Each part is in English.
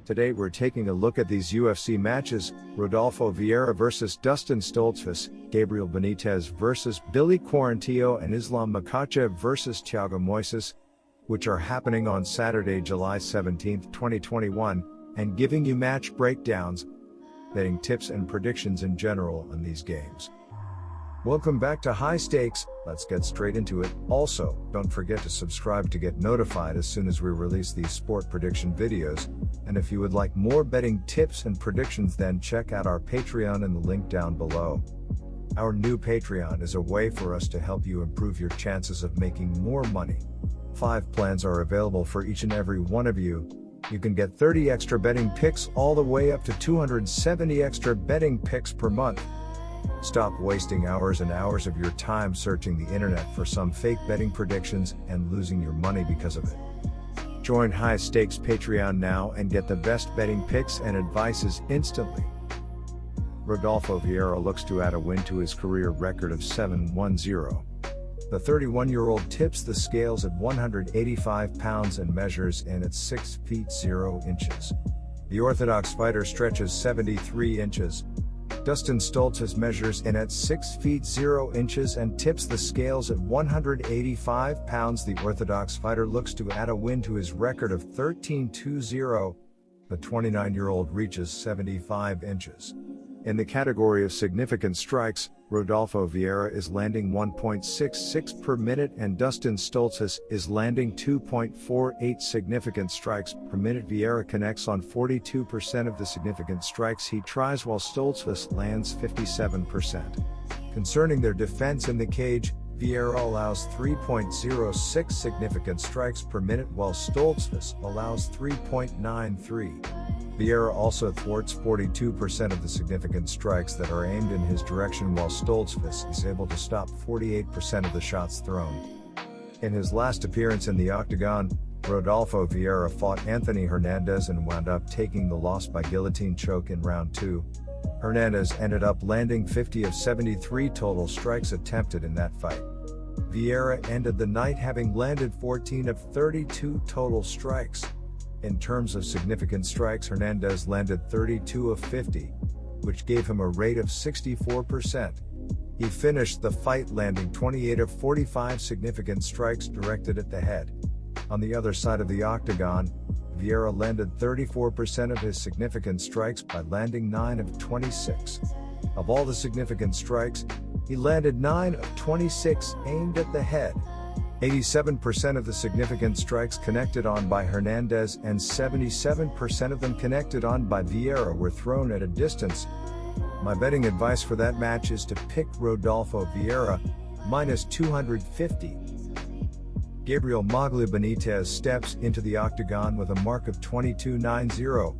Today we're taking a look at these UFC matches: Rodolfo Vieira vs Dustin Stoltzfus, Gabriel Benitez vs Billy Quarantillo, and Islam Makhachev vs Thiago Moises, which are happening on Saturday, July 17, 2021, and giving you match breakdowns, betting tips and predictions in general on these games. Welcome back to High Stakes. Let's get straight into it. Also, don't forget to subscribe to get notified as soon as we release these sport prediction videos. And if you would like more betting tips and predictions, then check out our Patreon in the link down below. Our new Patreon is a way for us to help you improve your chances of making more money. 5 plans are available for each and every one of you. You can get 30 extra betting picks all the way up to 270 extra betting picks per month. Stop wasting hours and hours of your time searching the internet for some fake betting predictions and losing your money because of it. Join High Stakes Patreon now and get the best betting picks and advices instantly. Rodolfo Vieira looks to add a win to his career record of 7-1-0. The 31-year-old tips the scales at 185 pounds and measures in at 6 feet 0 inches. The Orthodox fighter stretches 73 inches. Dustin Stoltzfus measures in at 6 feet 0 inches and tips the scales at 185 pounds. The Orthodox fighter looks to add a win to his record of 13-2-0. The 29-year-old reaches 75 inches. In the category of significant strikes, Rodolfo Vieira is landing 1.66 per minute and Dustin Stoltzfus is landing 2.48 significant strikes per minute. Vieira connects on 42% of the significant strikes he tries, while Stoltzfus lands 57%. Concerning their defense in the cage, Vieira allows 3.06 significant strikes per minute while Stoltzfus allows 3.93. Vieira also thwarts 42% of the significant strikes that are aimed in his direction, while Stoltzfus is able to stop 48% of the shots thrown. In his last appearance in the octagon, Rodolfo Vieira fought Anthony Hernandez and wound up taking the loss by guillotine choke in round 2. Hernandez ended up landing 50 of 73 total strikes attempted in that fight. Vieira ended the night having landed 14 of 32 total strikes. In terms of significant strikes, Hernandez landed 32 of 50, which gave him a rate of 64%. He finished the fight landing 28 of 45 significant strikes directed at the head. On the other side of the octagon, Vieira landed 34% of his significant strikes by landing 9 of 26. Of all the significant strikes, he landed 9 of 26 aimed at the head. 87% of the significant strikes connected on by Hernandez and 77% of them connected on by Vieira were thrown at a distance. My betting advice for that match is to pick Rodolfo Vieira, minus 250. Gabriel Benitez steps into the octagon with a mark of 22.90.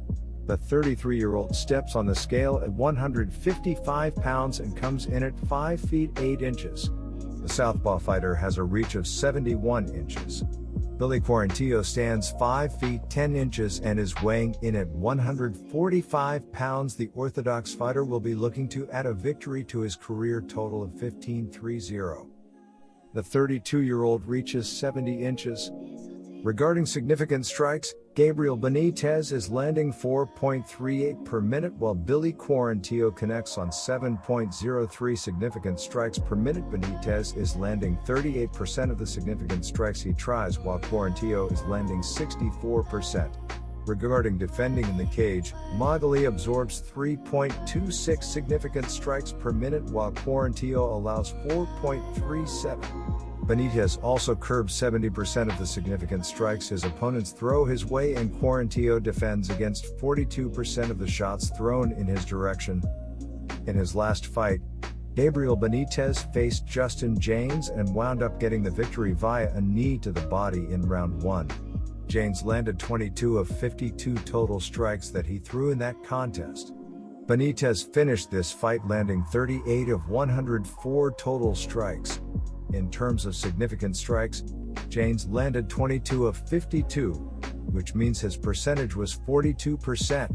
The 33-year-old steps on the scale at 155 pounds and comes in at 5 feet 8 inches. The southpaw fighter has a reach of 71 inches. Billy Quarantillo stands 5 feet 10 inches and is weighing in at 145 pounds. The Orthodox fighter will be looking to add a victory to his career total of 15-3-0. The 32-year-old reaches 70 inches. Regarding significant strikes, Gabriel Benitez is landing 4.38 per minute while Billy Quarantillo connects on 7.03 significant strikes per minute. Benitez is landing 38% of the significant strikes he tries, while Quarantillo is landing 64%. Regarding defending in the cage, Magali absorbs 3.26 significant strikes per minute while Quarantillo allows 4.37. Benitez also curbs 70% of the significant strikes his opponents throw his way, and Quarantillo defends against 42% of the shots thrown in his direction. In his last fight, Gabriel Benitez faced Justin James and wound up getting the victory via a knee to the body in round 1. James landed 22 of 52 total strikes that he threw in that contest. Benitez finished this fight landing 38 of 104 total strikes. In terms of significant strikes, James landed 22 of 52, which means his percentage was 42%.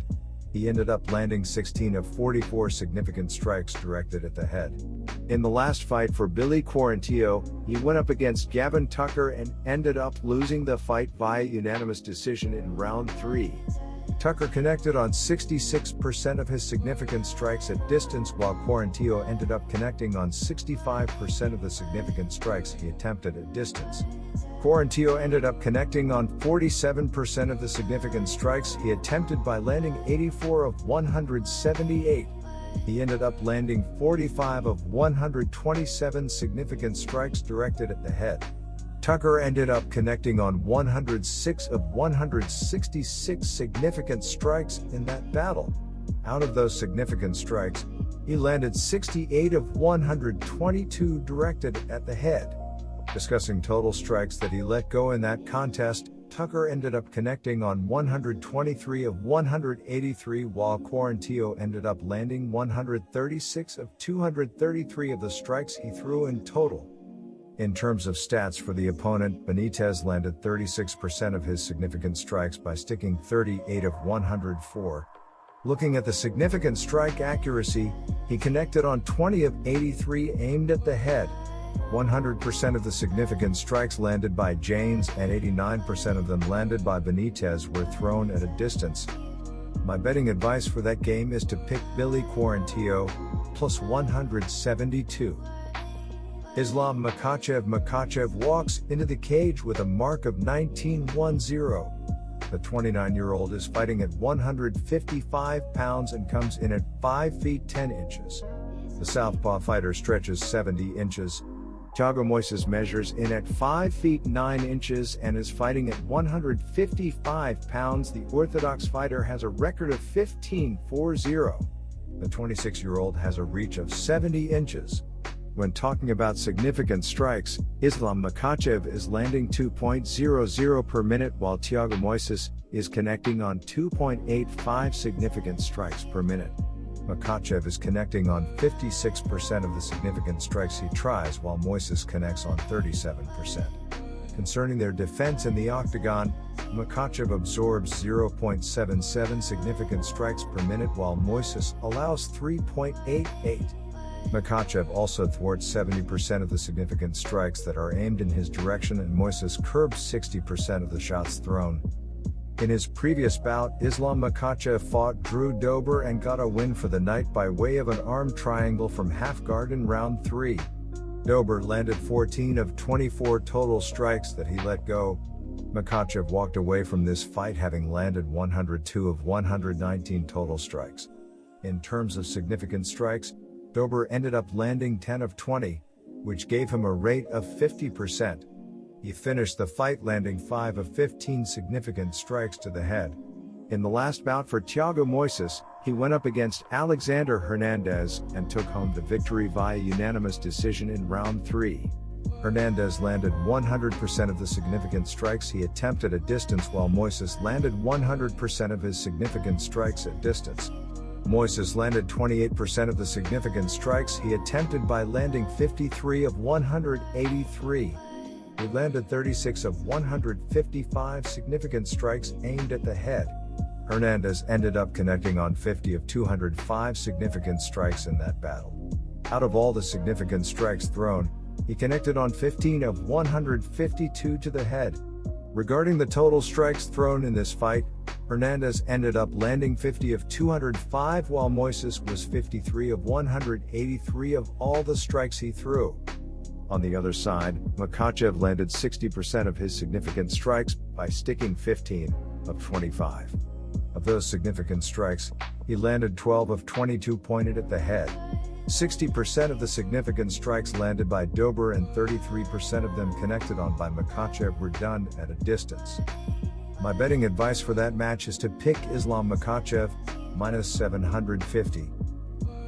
He ended up landing 16 of 44 significant strikes directed at the head. In the last fight for Billy Quarantillo, he went up against Gavin Tucker and ended up losing the fight via unanimous decision in round 3. Tucker connected on 66% of his significant strikes at distance, while Quarantillo ended up connecting on 65% of the significant strikes he attempted at distance. Quarantillo ended up connecting on 47% of the significant strikes he attempted by landing 84 of 178. He ended up landing 45 of 127 significant strikes directed at the head. Tucker ended up connecting on 106 of 166 significant strikes in that battle. Out of those significant strikes, he landed 68 of 122 directed at the head. Discussing total strikes that he let go in that contest, Tucker ended up connecting on 123 of 183, while Quarantillo ended up landing 136 of 233 of the strikes he threw in total. In terms of stats for the opponent, Benitez landed 36% of his significant strikes by sticking 38 of 104. Looking at the significant strike accuracy, he connected on 20 of 83 aimed at the head. 100% of the significant strikes landed by Janes and 89% of them landed by Benitez were thrown at a distance. My betting advice for that game is to pick Billy Quarantillo, plus 172. Islam Makhachev walks into the cage with a mark of 19-1-0. The 29-year-old is fighting at 155 pounds and comes in at 5 feet 10 inches. The southpaw fighter stretches 70 inches. Thiago Moises measures in at 5 feet 9 inches and is fighting at 155 pounds. The orthodox fighter has a record of 15-4-0. The 26-year-old has a reach of 70 inches. When talking about significant strikes, Islam Makhachev is landing 2.00 per minute, while Thiago Moises is connecting on 2.85 significant strikes per minute. Makhachev is connecting on 56% of the significant strikes he tries, while Moises connects on 37%. Concerning their defense in the octagon, Makhachev absorbs 0.77 significant strikes per minute, while Moises allows 3.88. Makhachev also thwarts 70% of the significant strikes that are aimed in his direction, and Moises curbs 60% of the shots thrown. In his previous bout, Islam Makhachev fought Drew Dober and got a win for the night by way of an arm triangle from half guard in round 3. Dober landed 14 of 24 total strikes that he let go. Makhachev walked away from this fight having landed 102 of 119 total strikes. In terms of significant strikes, Dober ended up landing 10 of 20, which gave him a rate of 50%. He finished the fight landing 5 of 15 significant strikes to the head. In the last bout for Thiago Moises, he went up against Alexander Hernandez and took home the victory via unanimous decision in round 3. Hernandez landed 100% of the significant strikes he attempted at distance, while Moises landed 100% of his significant strikes at distance. Moises landed 28% of the significant strikes he attempted by landing 53 of 183. He landed 36 of 155 significant strikes aimed at the head. Hernandez ended up connecting on 50 of 205 significant strikes in that battle. Out of all the significant strikes thrown, he connected on 15 of 152 to the head. Regarding the total strikes thrown in this fight, Hernandez ended up landing 50 of 205, while Moises was 53 of 183 of all the strikes he threw. On the other side, Makhachev landed 60% of his significant strikes by sticking 15 of 25. Of those significant strikes, he landed 12 of 22 pointed at the head. 60% of the significant strikes landed by Dober and 33% of them connected on by Makhachev were done at a distance. My betting advice for that match is to pick Islam Makhachev, minus 750.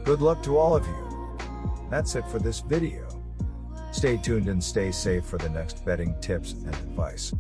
Good luck to all of you. That's it for this video. Stay tuned and stay safe for the next betting tips and advice.